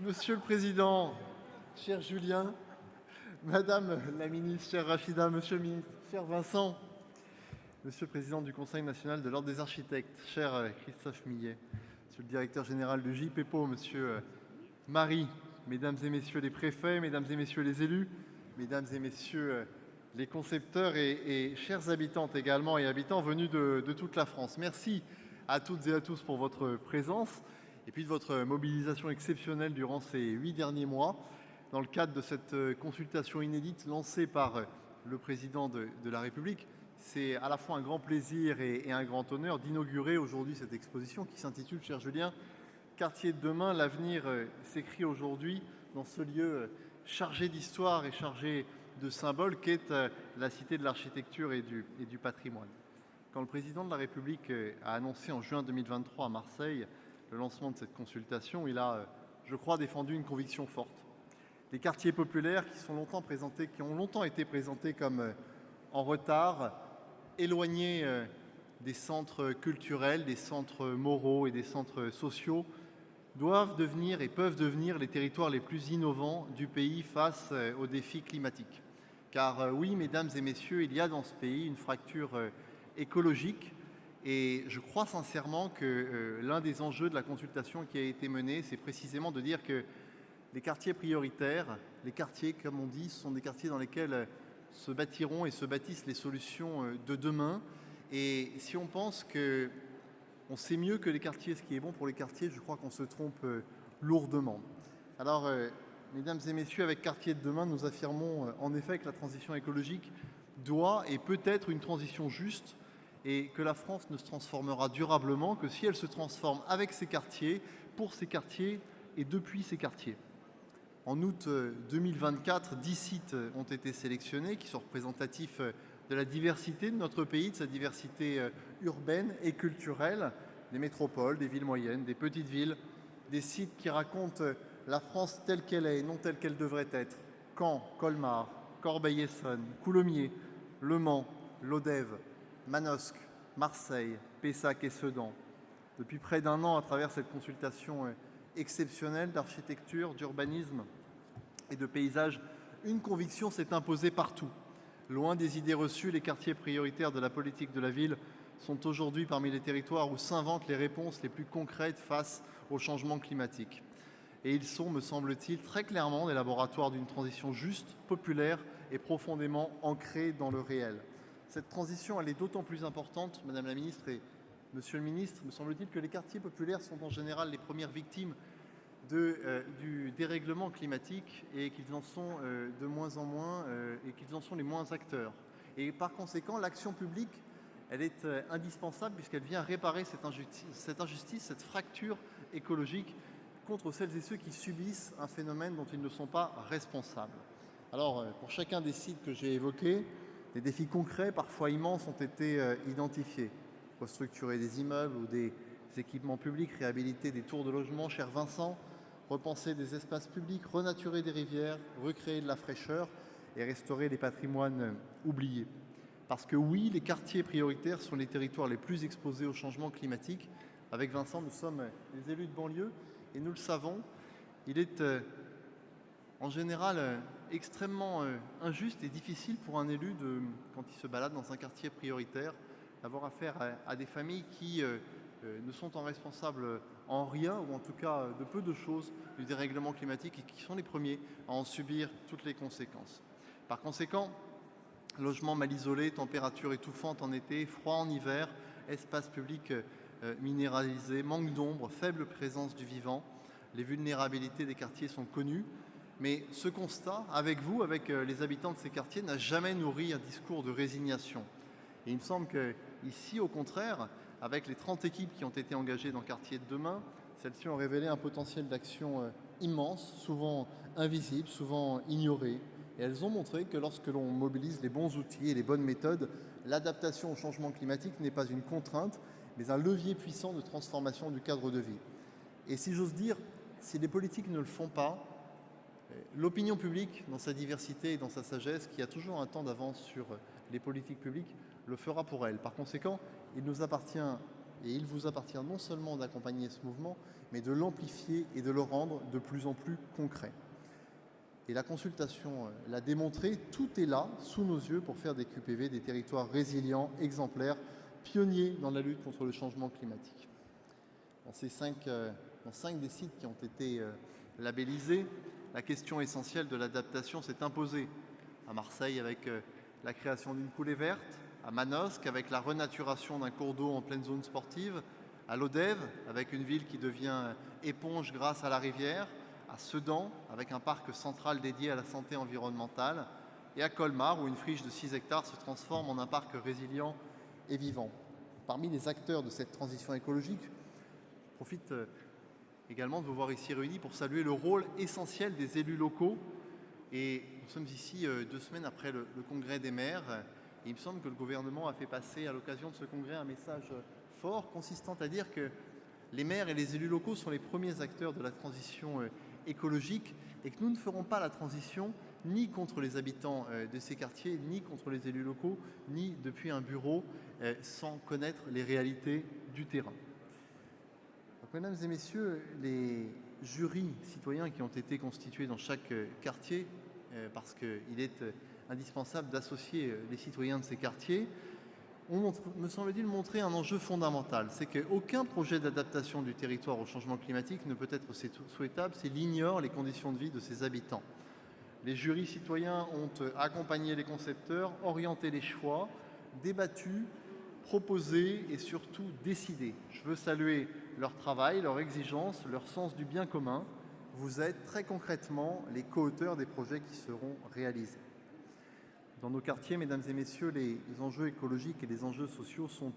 Monsieur le Président, cher Julien, Madame la Ministre, chère Rachida, Monsieur le Ministre, cher Vincent, Monsieur le Président du Conseil national de l'Ordre des architectes, cher Christophe Millet, Monsieur le Directeur général de JPEPO, Monsieur Marie, Mesdames et Messieurs les préfets, Mesdames et Messieurs les élus, Mesdames et Messieurs les concepteurs et chers habitantes également et habitants venus de toute la France. Merci à toutes et à tous pour votre présence et puis de votre mobilisation exceptionnelle durant ces 8 derniers mois dans le cadre de cette consultation inédite lancée par le Président de la République. C'est à la fois un grand plaisir et un grand honneur d'inaugurer aujourd'hui cette exposition qui s'intitule, cher Julien, Quartier de demain, l'avenir s'écrit aujourd'hui dans ce lieu chargé d'histoire et chargé de symboles qu'est la Cité de l'architecture et du patrimoine. Quand le Président de la République a annoncé en juin 2023 à Marseille le lancement de cette consultation, il a, je crois, défendu une conviction forte. Les quartiers populaires qui ont longtemps été présentés comme en retard, éloignés des centres culturels, des centres moraux et des centres sociaux, doivent devenir et peuvent devenir les territoires les plus innovants du pays face aux défis climatiques. Car oui, mesdames et messieurs, il y a dans ce pays une fracture écologique et je crois sincèrement que l'un des enjeux de la consultation qui a été menée, c'est précisément de dire que les quartiers prioritaires, les quartiers, comme on dit, ce sont des quartiers dans lesquels se bâtiront et se bâtissent les solutions de demain. Et si on pense que on sait mieux que les quartiers ce qui est bon pour les quartiers, je crois qu'on se trompe lourdement. Alors, mesdames et messieurs, avec Quartier de demain, nous affirmons en effet que la transition écologique doit et peut être une transition juste et que la France ne se transformera durablement que si elle se transforme avec ses quartiers, pour ses quartiers et depuis ses quartiers. En août 2024, 10 sites ont été sélectionnés qui sont représentatifs de la diversité de notre pays, de sa diversité urbaine et culturelle, des métropoles, des villes moyennes, des petites villes, des sites qui racontent la France telle qu'elle est et non telle qu'elle devrait être. Caen, Colmar, Corbeil-Essonnes, Coulommiers, Le Mans, Lodève, Manosque, Marseille, Pessac et Sedan. Depuis près d'un an, à travers cette consultation exceptionnelle d'architecture, d'urbanisme et de paysage, une conviction s'est imposée partout. Loin des idées reçues, les quartiers prioritaires de la politique de la ville sont aujourd'hui parmi les territoires où s'inventent les réponses les plus concrètes face au changement climatique. Et ils sont, me semble-t-il, très clairement des laboratoires d'une transition juste, populaire et profondément ancrée dans le réel. Cette transition, elle est d'autant plus importante, Madame la Ministre et Monsieur le Ministre, me semble-t-il, que les quartiers populaires sont en général les premières victimes du dérèglement climatique et qu'ils en sont de moins en moins et qu'ils en sont les moins acteurs. Et par conséquent, l'action publique, elle est indispensable puisqu'elle vient réparer cette injustice, cette fracture écologique contre celles et ceux qui subissent un phénomène dont ils ne sont pas responsables. Alors, pour chacun des sites que j'ai évoqués, des défis concrets, parfois immenses, ont été identifiés. Restructurer des immeubles ou des équipements publics, réhabiliter des tours de logement, cher Vincent, repenser des espaces publics, renaturer des rivières, recréer de la fraîcheur et restaurer les patrimoines oubliés. Parce que oui, les quartiers prioritaires sont les territoires les plus exposés au changement climatique. Avec Vincent, nous sommes les élus de banlieue et nous le savons, il est en général extrêmement injuste et difficile pour un élu, quand il se balade dans un quartier prioritaire, d'avoir affaire à des familles qui ne sont en responsables en rien, ou en tout cas de peu de choses, du dérèglement climatique et qui sont les premiers à en subir toutes les conséquences. Par conséquent, logement mal isolé, température étouffante en été, froid en hiver, espace public minéralisé, manque d'ombre, faible présence du vivant, les vulnérabilités des quartiers sont connues. Mais ce constat, avec vous, avec les habitants de ces quartiers, n'a jamais nourri un discours de résignation. Et il me semble qu'ici, au contraire, avec les 30 équipes qui ont été engagées dans Quartier de demain, celles-ci ont révélé un potentiel d'action immense, souvent invisible, souvent ignoré. Et elles ont montré que lorsque l'on mobilise les bons outils et les bonnes méthodes, l'adaptation au changement climatique n'est pas une contrainte, mais un levier puissant de transformation du cadre de vie. Et si j'ose dire, si les politiques ne le font pas, l'opinion publique, dans sa diversité et dans sa sagesse, qui a toujours un temps d'avance sur les politiques publiques, le fera pour elle. Par conséquent, il nous appartient Et il vous appartient non seulement d'accompagner ce mouvement, mais de l'amplifier et de le rendre de plus en plus concret. Et la consultation l'a démontré, tout est là, sous nos yeux, pour faire des QPV des territoires résilients, exemplaires, pionniers dans la lutte contre le changement climatique. Dans 5 des sites qui ont été labellisés, la question essentielle de l'adaptation s'est imposée. À Marseille, avec la création d'une coulée verte, à Manosque, avec la renaturation d'un cours d'eau en pleine zone sportive, à Lodève, avec une ville qui devient éponge grâce à la rivière, à Sedan, avec un parc central dédié à la santé environnementale, et à Colmar, où une friche de 6 hectares se transforme en un parc résilient et vivant. Parmi les acteurs de cette transition écologique, je profite également de vous voir ici réunis pour saluer le rôle essentiel des élus locaux. Et nous sommes ici 2 semaines après le congrès des maires. Et il me semble que le gouvernement a fait passer à l'occasion de ce congrès un message fort consistant à dire que les maires et les élus locaux sont les premiers acteurs de la transition écologique et que nous ne ferons pas la transition ni contre les habitants de ces quartiers, ni contre les élus locaux, ni depuis un bureau sans connaître les réalités du terrain. Donc, mesdames et messieurs, les jurys citoyens qui ont été constitués dans chaque quartier, parce qu'il est indispensable d'associer les citoyens de ces quartiers, ont, me semble-t-il, montré un enjeu fondamental. C'est qu'aucun projet d'adaptation du territoire au changement climatique ne peut être souhaitable s'il ignore les conditions de vie de ses habitants. Les jurys citoyens ont accompagné les concepteurs, orienté les choix, débattu, proposé et surtout décidé. Je veux saluer leur travail, leur exigence, leur sens du bien commun. Vous êtes très concrètement les co-auteurs des projets qui seront réalisés. Dans nos quartiers, mesdames et messieurs, les enjeux écologiques et les enjeux sociaux sont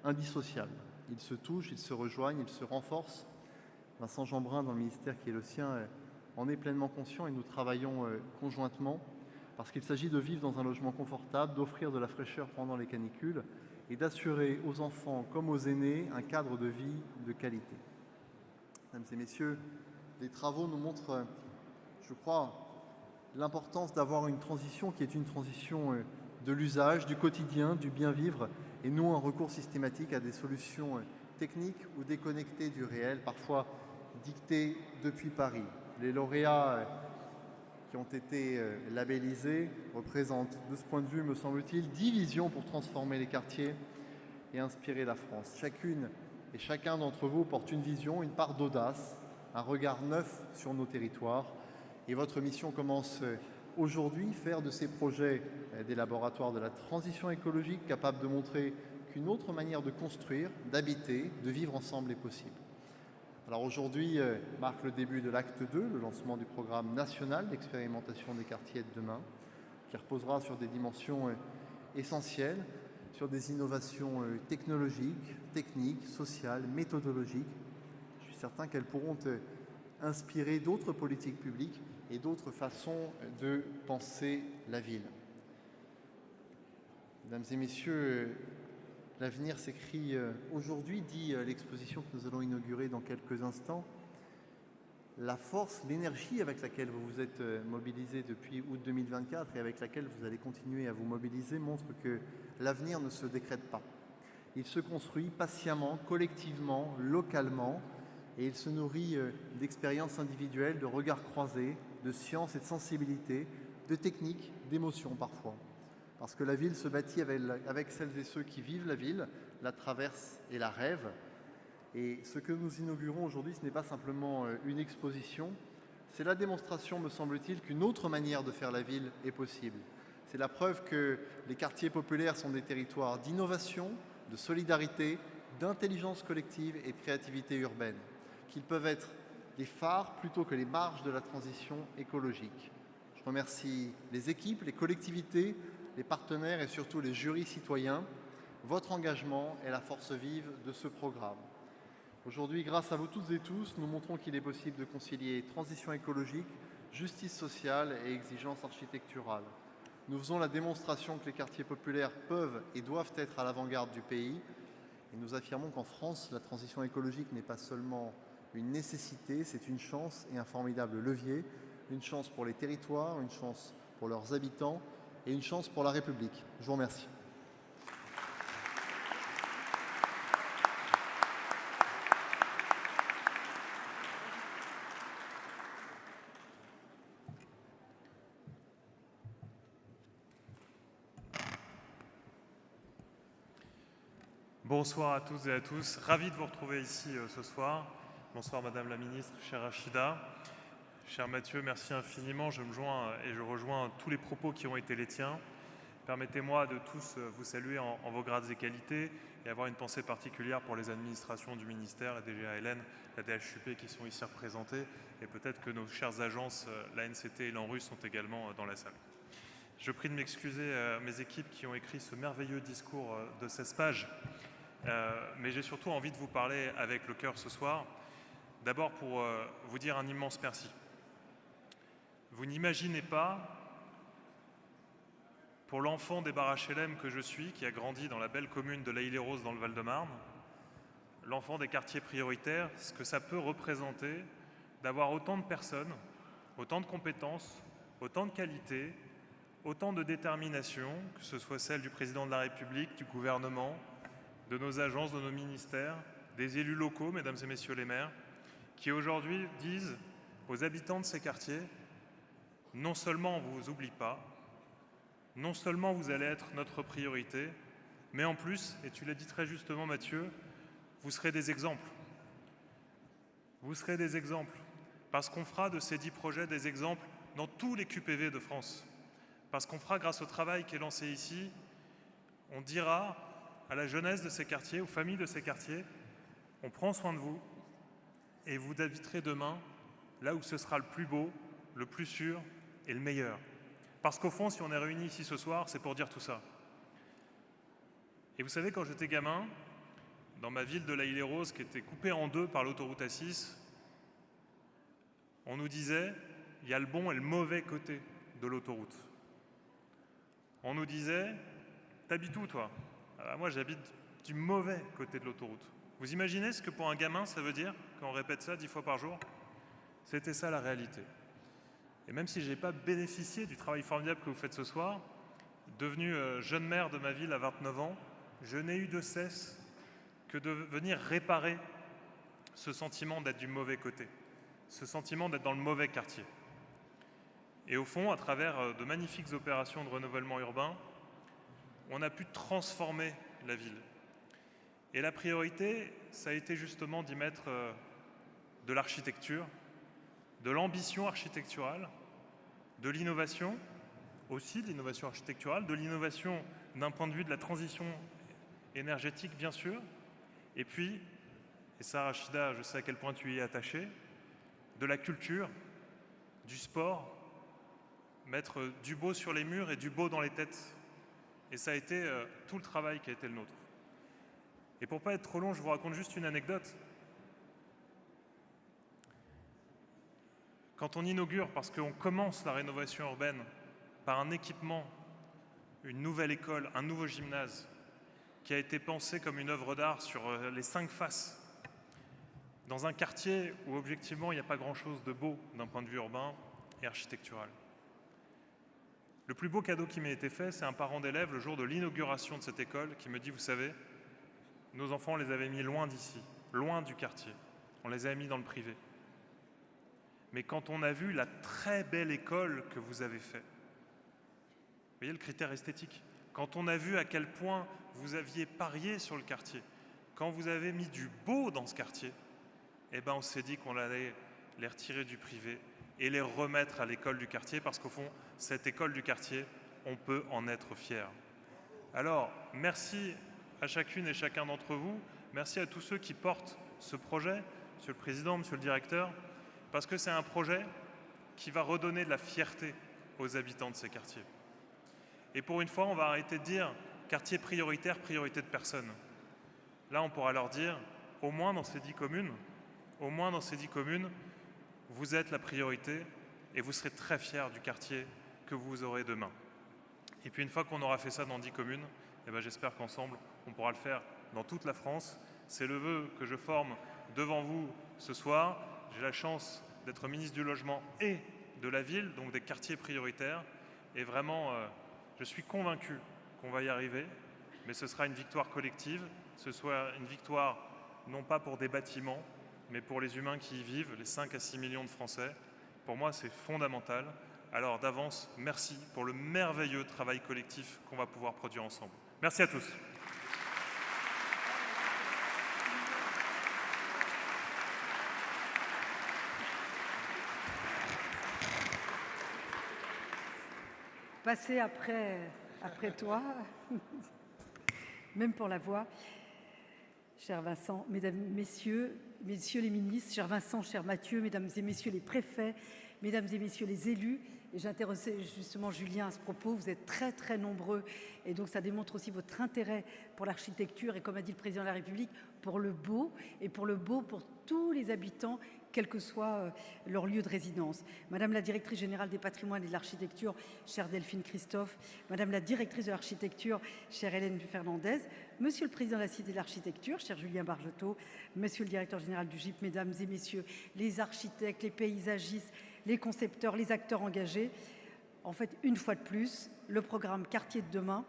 indissociables. Ils se touchent, ils se rejoignent, ils se renforcent. Vincent Jeanbrun, dans le ministère qui est le sien, en est pleinement conscient et nous travaillons conjointement parce qu'il s'agit de vivre dans un logement confortable, d'offrir de la fraîcheur pendant les canicules et d'assurer aux enfants comme aux aînés un cadre de vie de qualité. Mesdames et messieurs, les travaux nous montrent, je crois, l'importance d'avoir une transition qui est une transition de l'usage, du quotidien, du bien vivre, et non un recours systématique à des solutions techniques ou déconnectées du réel, parfois dictées depuis Paris. Les lauréats qui ont été labellisés représentent, de ce point de vue, me semble-t-il, 10 visions pour transformer les quartiers et inspirer la France. Chacune et chacun d'entre vous porte une vision, une part d'audace, un regard neuf sur nos territoires. Et votre mission commence aujourd'hui, faire de ces projets des laboratoires de la transition écologique capables de montrer qu'une autre manière de construire, d'habiter, de vivre ensemble est possible. Alors aujourd'hui marque le début de l'acte 2, le lancement du programme national d'expérimentation des quartiers de demain, qui reposera sur des dimensions essentielles, sur des innovations technologiques, techniques, sociales, méthodologiques. Je suis certain qu'elles pourront inspirer d'autres politiques publiques et d'autres façons de penser la ville. Mesdames et messieurs, l'avenir s'écrit aujourd'hui, dit l'exposition que nous allons inaugurer dans quelques instants. La force, l'énergie avec laquelle vous vous êtes mobilisés depuis août 2024 et avec laquelle vous allez continuer à vous mobiliser montre que l'avenir ne se décrète pas. Il se construit patiemment, collectivement, localement, et il se nourrit d'expériences individuelles, de regards croisés, de science et de sensibilité, de techniques, d'émotions parfois. Parce que la ville se bâtit avec celles et ceux qui vivent la ville, la traversent et la rêvent. Et ce que nous inaugurons aujourd'hui, ce n'est pas simplement une exposition, c'est la démonstration, me semble-t-il, qu'une autre manière de faire la ville est possible. C'est la preuve que les quartiers populaires sont des territoires d'innovation, de solidarité, d'intelligence collective et de créativité urbaine, qu'ils peuvent être les phares plutôt que les marges de la transition écologique. Je remercie les équipes, les collectivités, les partenaires et surtout les jurys citoyens. Votre engagement est la force vive de ce programme. Aujourd'hui, grâce à vous toutes et tous, nous montrons qu'il est possible de concilier transition écologique, justice sociale et exigence architecturale. Nous faisons la démonstration que les quartiers populaires peuvent et doivent être à l'avant-garde du pays. Et nous affirmons qu'en France, la transition écologique n'est pas seulement une nécessité, c'est une chance et un formidable levier. Une chance pour les territoires, une chance pour leurs habitants et une chance pour la République. Je vous remercie. Bonsoir à toutes et à tous. Ravi de vous retrouver ici ce soir. Bonsoir Madame la Ministre, chère Rachida. Cher Mathieu, merci infiniment. Je me joins et je rejoins tous les propos qui ont été les tiens. Permettez-moi de tous vous saluer en vos grades et qualités et avoir une pensée particulière pour les administrations du ministère, la DGALN, la DHUP qui sont ici représentées et peut-être que nos chères agences, l'ANCT et l'ANRU sont également dans la salle. Je prie de m'excuser mes équipes qui ont écrit ce merveilleux discours de 16 pages, mais j'ai surtout envie de vous parler avec le cœur ce soir. D'abord pour vous dire un immense merci. Vous n'imaginez pas, pour l'enfant des barres HLM que je suis, qui a grandi dans la belle commune de l'Haye-les-Roses dans le Val-de-Marne, l'enfant des quartiers prioritaires, ce que ça peut représenter d'avoir autant de personnes, autant de compétences, autant de qualités, autant de détermination, que ce soit celle du président de la République, du gouvernement, de nos agences, de nos ministères, des élus locaux, mesdames et messieurs les maires, qui aujourd'hui disent aux habitants de ces quartiers, non seulement on ne vous oublie pas, non seulement vous allez être notre priorité, mais en plus, et tu l'as dit très justement Mathieu, vous serez des exemples. Vous serez des exemples, parce qu'on fera de ces 10 projets des exemples dans tous les QPV de France. Parce qu'on fera, grâce au travail qui est lancé ici, on dira à la jeunesse de ces quartiers, aux familles de ces quartiers, on prend soin de vous et vous habiterez demain là où ce sera le plus beau, le plus sûr et le meilleur. Parce qu'au fond, si on est réunis ici ce soir, c'est pour dire tout ça. Et vous savez, quand j'étais gamin, dans ma ville de l'Haye-les-Roses, qui était coupée en deux par l'autoroute A6, on nous disait, il y a le bon et le mauvais côté de l'autoroute. On nous disait, t'habites où toi ? Moi j'habite du mauvais côté de l'autoroute. Vous imaginez ce que pour un gamin ça veut dire quand on répète ça 10 fois par jour ? C'était ça la réalité. Et même si je n'ai pas bénéficié du travail formidable que vous faites ce soir, devenu jeune maire de ma ville à 29 ans, je n'ai eu de cesse que de venir réparer ce sentiment d'être du mauvais côté, ce sentiment d'être dans le mauvais quartier. Et au fond, à travers de magnifiques opérations de renouvellement urbain, on a pu transformer la ville. Et la priorité, ça a été justement d'y mettre de l'architecture, de l'ambition architecturale, de l'innovation, aussi de l'innovation architecturale, de l'innovation d'un point de vue de la transition énergétique, bien sûr, et puis, et ça Rachida, je sais à quel point tu y es attachée, de la culture, du sport, mettre du beau sur les murs et du beau dans les têtes. Et ça a été tout le travail qui a été le nôtre. Et pour ne pas être trop long, je vous raconte juste une anecdote. Quand on inaugure, parce qu'on commence la rénovation urbaine par un équipement, une nouvelle école, un nouveau gymnase, qui a été pensé comme une œuvre d'art sur les 5 faces, dans un quartier où objectivement il n'y a pas grand-chose de beau d'un point de vue urbain et architectural. Le plus beau cadeau qui m'a été fait, c'est un parent d'élève le jour de l'inauguration de cette école qui me dit, vous savez, nos enfants, on les avait mis loin d'ici, loin du quartier. On les avait mis dans le privé. Mais quand on a vu la très belle école que vous avez faite, vous voyez le critère esthétique, quand on a vu à quel point vous aviez parié sur le quartier, quand vous avez mis du beau dans ce quartier, eh ben on s'est dit qu'on allait les retirer du privé et les remettre à l'école du quartier, parce qu'au fond, cette école du quartier, on peut en être fier. Alors, merci à chacune et chacun d'entre vous, merci à tous ceux qui portent ce projet, Monsieur le Président, Monsieur le Directeur, parce que c'est un projet qui va redonner de la fierté aux habitants de ces quartiers. Et pour une fois, on va arrêter de dire quartier prioritaire, priorité de personne. Là, on pourra leur dire, au moins dans ces 10 communes, vous êtes la priorité et vous serez très fiers du quartier que vous aurez demain. Et puis une fois qu'on aura fait ça dans 10 communes, eh ben, j'espère qu'ensemble, on pourra le faire dans toute la France. C'est le vœu que je forme devant vous ce soir. J'ai la chance d'être ministre du Logement et de la Ville, donc des quartiers prioritaires. Et vraiment, je suis convaincu qu'on va y arriver, mais ce sera une victoire collective, ce sera une victoire non pas pour des bâtiments, mais pour les humains qui y vivent, les 5 à 6 millions de Français. Pour moi, c'est fondamental. Alors d'avance, merci pour le merveilleux travail collectif qu'on va pouvoir produire ensemble. Merci à tous. passer après toi, même pour la voix. Cher Vincent, mesdames, messieurs les ministres, cher Vincent, cher Mathieu, mesdames et messieurs les préfets, mesdames et messieurs les élus, et j'interrogeais justement Julien à ce propos, vous êtes très très nombreux et donc ça démontre aussi votre intérêt pour l'architecture et comme a dit le président de la République, pour le beau et pour le beau pour tous les habitants quel que soit leur lieu de résidence. Madame la directrice générale des patrimoines et de l'architecture, chère Delphine Christophe, Madame la directrice de l'architecture, chère Hélène Fernandez, Monsieur le président de la Cité de l'Architecture, cher Julien Bargetot, Monsieur le directeur général du GIP, mesdames et messieurs, les architectes, les paysagistes, les concepteurs, les acteurs engagés. En fait, une fois de plus, le programme Quartier de demain,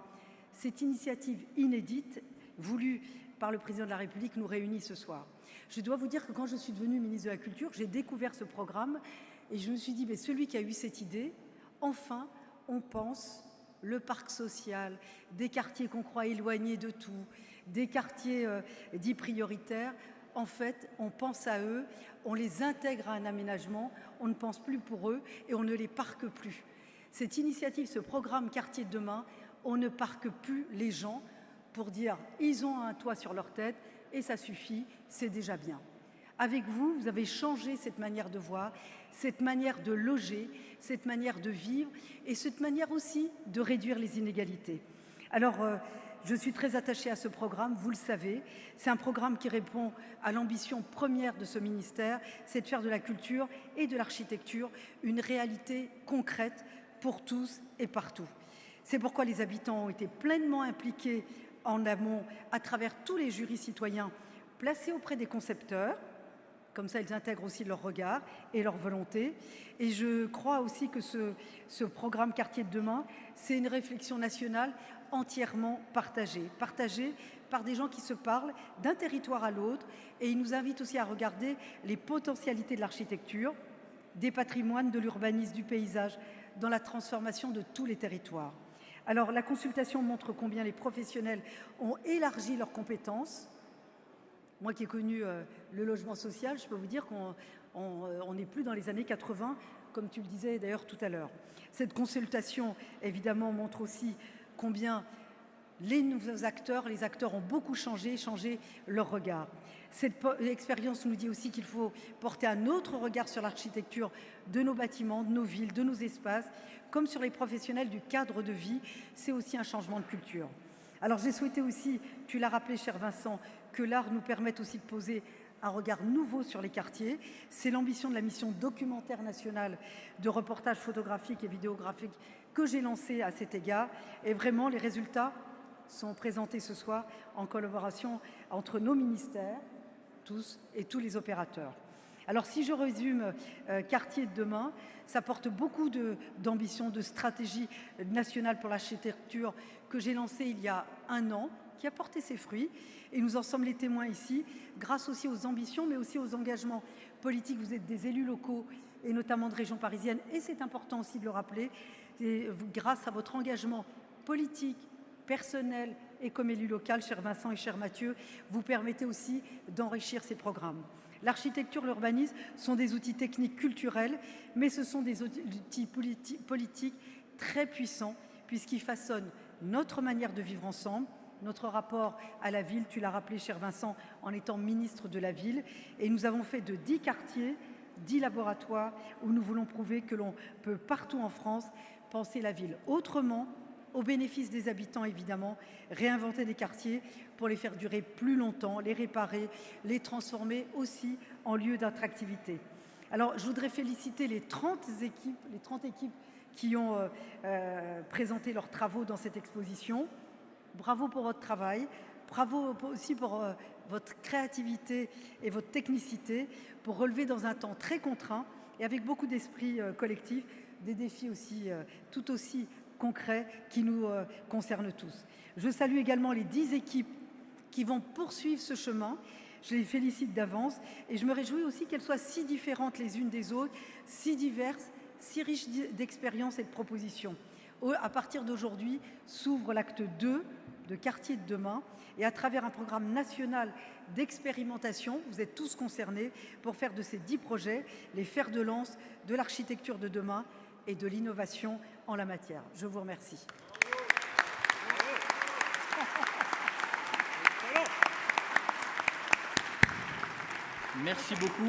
cette initiative inédite voulue par le président de la République nous réunit ce soir. Je dois vous dire que quand je suis devenue ministre de la Culture, j'ai découvert ce programme et je me suis dit, mais celui qui a eu cette idée, enfin, on pense le parc social, des quartiers qu'on croit éloignés de tout, des quartiers dits prioritaires. En fait, on pense à eux, on les intègre à un aménagement, on ne pense plus pour eux et on ne les parque plus. Cette initiative, ce programme Quartier de demain, on ne parque plus les gens pour dire ils ont un toit sur leur tête et ça suffit, c'est déjà bien. Avec vous, vous avez changé cette manière de voir, cette manière de loger, cette manière de vivre et cette manière aussi de réduire les inégalités. Alors, je suis très attachée à ce programme, vous le savez. C'est un programme qui répond à l'ambition première de ce ministère, c'est de faire de la culture et de l'architecture une réalité concrète pour tous et partout. C'est pourquoi les habitants ont été pleinement impliqués en amont à travers tous les jurys citoyens placés auprès des concepteurs. Comme ça, ils intègrent aussi leur regard et leur volonté. Et je crois aussi que ce programme Quartier de demain, c'est une réflexion nationale entièrement partagée par des gens qui se parlent d'un territoire à l'autre. Et il nous invite aussi à regarder les potentialités de l'architecture, des patrimoines, de l'urbanisme, du paysage, dans la transformation de tous les territoires. Alors, la consultation montre combien les professionnels ont élargi leurs compétences. Moi qui ai connu le logement social, je peux vous dire qu'on n'est plus dans les années 80, comme tu le disais d'ailleurs tout à l'heure. Cette consultation, évidemment, montre aussi combien les nouveaux acteurs, les acteurs ont beaucoup changé leur regard. Cette expérience nous dit aussi qu'il faut porter un autre regard sur l'architecture de nos bâtiments, de nos villes, de nos espaces, comme sur les professionnels du cadre de vie. C'est aussi un changement de culture. Alors j'ai souhaité aussi, tu l'as rappelé cher Vincent, que l'art nous permette aussi de poser un regard nouveau sur les quartiers. C'est l'ambition de la mission documentaire nationale de reportage photographique et vidéographique que j'ai lancée à cet égard. Et vraiment, les résultats sont présentés ce soir en collaboration entre nos ministères, tous et tous les opérateurs. Alors si je résume Quartier de demain, ça porte beaucoup d'ambition, de stratégie nationale pour l'architecture que j'ai lancée il y a un an, qui a porté ses fruits. Et nous en sommes les témoins ici, grâce aussi aux ambitions, mais aussi aux engagements politiques. Vous êtes des élus locaux, et notamment de région parisienne, et c'est important aussi de le rappeler. Et grâce à votre engagement politique, personnel et comme élu local, cher Vincent et cher Mathieu, vous permettez aussi d'enrichir ces programmes. L'architecture, l'urbanisme sont des outils techniques culturels, mais ce sont des outils politiques très puissants, puisqu'ils façonnent notre manière de vivre ensemble, notre rapport à la ville, tu l'as rappelé, cher Vincent, en étant ministre de la Ville. Et nous avons fait de 10 quartiers, 10 laboratoires, où nous voulons prouver que l'on peut partout en France penser la ville autrement, au bénéfice des habitants évidemment, réinventer des quartiers pour les faire durer plus longtemps, les réparer, les transformer aussi en lieu d'attractivité. Alors je voudrais féliciter les 30 équipes qui ont présenté leurs travaux dans cette exposition. Bravo pour votre travail, bravo aussi pour votre créativité et votre technicité pour relever dans un temps très contraint et avec beaucoup d'esprit collectif des défis aussi tout aussi concrets qui nous concernent tous. Je salue également les 10 équipes qui vont poursuivre ce chemin. Je les félicite d'avance et je me réjouis aussi qu'elles soient si différentes les unes des autres, si diverses, si riches d'expériences et de propositions. À partir d'aujourd'hui s'ouvre l'acte 2 de Quartier de demain et à travers un programme national d'expérimentation, vous êtes tous concernés pour faire de ces 10 projets les fers de lance de l'architecture de demain et de l'innovation en la matière. Je vous remercie. Merci beaucoup.